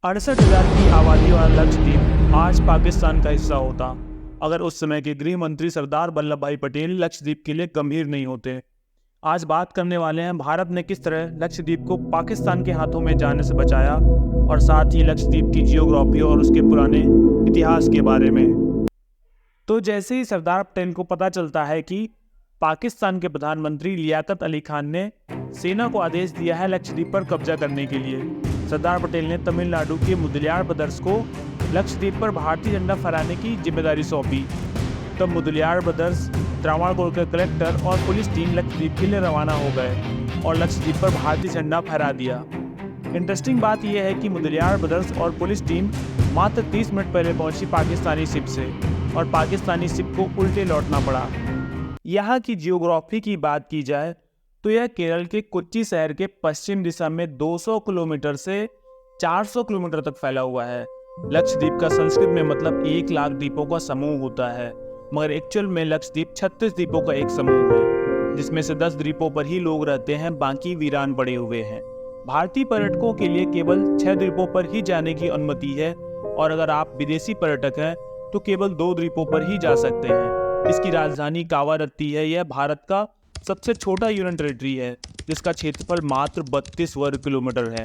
68,000 की आबादी वाला लक्षद्वीप आज पाकिस्तान का हिस्सा होता अगर उस समय के गृह मंत्री सरदार वल्लभ भाई पटेल लक्षद्वीप के लिए गंभीर नहीं होते। आज बात करने वाले हैं भारत ने किस तरह लक्षद्वीप को पाकिस्तान के हाथों में जाने से बचाया और साथ ही लक्षद्वीप की जियोग्राफी और उसके पुराने इतिहास के बारे में। तो जैसे ही सरदार पटेल को पता चलता है कि पाकिस्तान के प्रधानमंत्री लियाकत अली खान ने सेना को आदेश दिया है लक्षद्वीप पर कब्जा करने के लिए, सरदार पटेल ने तमिलनाडु के मुदलियार ब्रदर्स को लक्षद्वीप पर भारतीय झंडा फहराने की जिम्मेदारी सौंपी। तब मुदलियार ब्रदर्स, त्रावणकोर के कलेक्टर और पुलिस टीम लक्षद्वीप के लिए रवाना हो गए और लक्षद्वीप पर भारतीय झंडा फहरा दिया। इंटरेस्टिंग बात यह है कि मुदलियार ब्रदर्स और पुलिस टीम मात्र 30 मिनट पहले पहुंची पाकिस्तानी शिप से और पाकिस्तानी शिप को उल्टे लौटना पड़ा। यहाँ की जियोग्राफी की बात की जाए तो यह केरल के कोच्चि शहर के पश्चिम दिशा में 200 किलोमीटर से 400 किलोमीटर तक फैला हुआ है। लक्षद्वीप का संस्कृत में मतलब 1 लाख द्वीपों का समूह होता है, मगर एक्चुअल में लक्षद्वीप 36 द्वीपों का एक समूह है, जिसमें से 10 द्वीपों पर ही लोग रहते हैं, बाकी वीरान पड़े हुए हैं। भारतीय पर्यटकों के लिए केवल 6 द्वीपों पर ही जाने की अनुमति है और अगर आप विदेशी पर्यटक हैं तो केवल 2 द्वीपों पर ही जा सकते हैं। इसकी राजधानी कावारत्ती है। यह भारत का सबसे छोटा यूनियन टेरिटरी है जिसका क्षेत्रफल मात्र 32 वर्ग किलोमीटर है।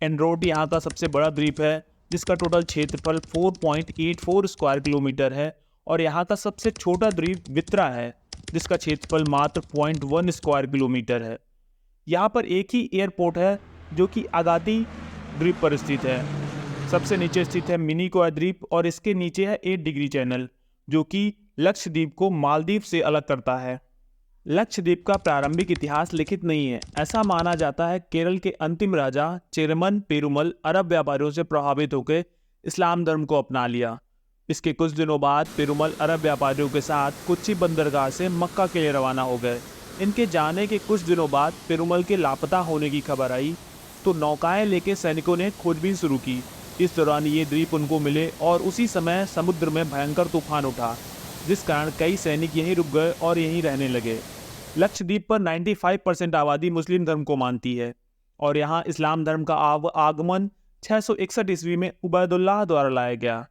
एंड्रोट यहाँ का सबसे बड़ा द्वीप है जिसका टोटल क्षेत्रफल 4.84 स्क्वायर किलोमीटर है और यहाँ का सबसे छोटा द्वीप वित्रा है जिसका क्षेत्रफल मात्र 0.1 स्क्वायर किलोमीटर है। यहाँ पर एक ही एयरपोर्ट है जो कि अगाती द्वीप पर स्थित है। सबसे नीचे स्थित है मिनिकॉय द्वीप और इसके नीचे है 8 डिग्री चैनल जो कि लक्षद्वीप को मालदीव से अलग करता है। लक्षद्वीप का प्रारंभिक इतिहास लिखित नहीं है। ऐसा माना जाता है केरल के अंतिम राजा चेरमन पेरुमल अरब व्यापारियों से प्रभावित होकर इस्लाम धर्म को अपना लिया। इसके कुछ दिनों बाद पेरुमल अरब व्यापारियों के साथ कोच्चि बंदरगाह से मक्का के लिए रवाना हो गए। इनके जाने के कुछ दिनों बाद पेरुमल के लापता होने की खबर आई तो नौकाएं लेकर सैनिकों ने खोजबीन शुरू की। इस दौरान ये द्वीप उनको मिले और उसी समय समुद्र में भयंकर तूफान उठा जिस कारण कई सैनिक यहीं रुक गए और यहीं रहने लगे। लक्षद्वीप पर 95% आबादी मुस्लिम धर्म को मानती है और यहाँ इस्लाम धर्म का आगमन 661 ईस्वी में उबैदुल्लाह द्वारा लाया गया।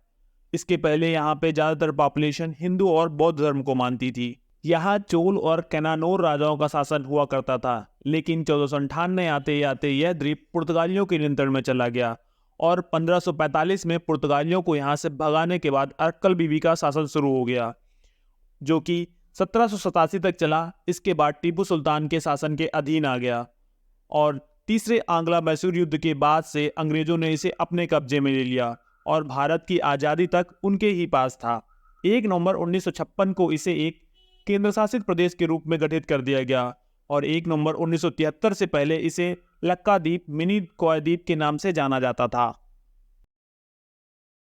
इसके पहले यहाँ पे ज़्यादातर पॉपुलेशन हिंदू और बौद्ध धर्म को मानती थी। यहाँ चोल और कैनानोर राजाओं का शासन हुआ करता था, लेकिन 1498 आते आते यह द्वीप पुर्तगालियों के नियंत्रण में चला गया और 1545 में पुर्तगालियों को यहाँ से भगाने के बाद अरक्कल बीबी का शासन शुरू हो गया जो कि 1787 तक चला। इसके बाद टीपू सुल्तान के शासन के अधीन आ गया और तीसरे आंग्ला मैसूर युद्ध के बाद से अंग्रेजों ने इसे अपने कब्जे में ले लिया और भारत की आज़ादी तक उनके ही पास था। 1 नवंबर 1956 को इसे एक केंद्र शासित प्रदेश के रूप में गठित कर दिया गया और 1 नवंबर 1973 से पहले इसे लक्काद्वीप मिनी कॉय द्वीप के नाम से जाना जाता था।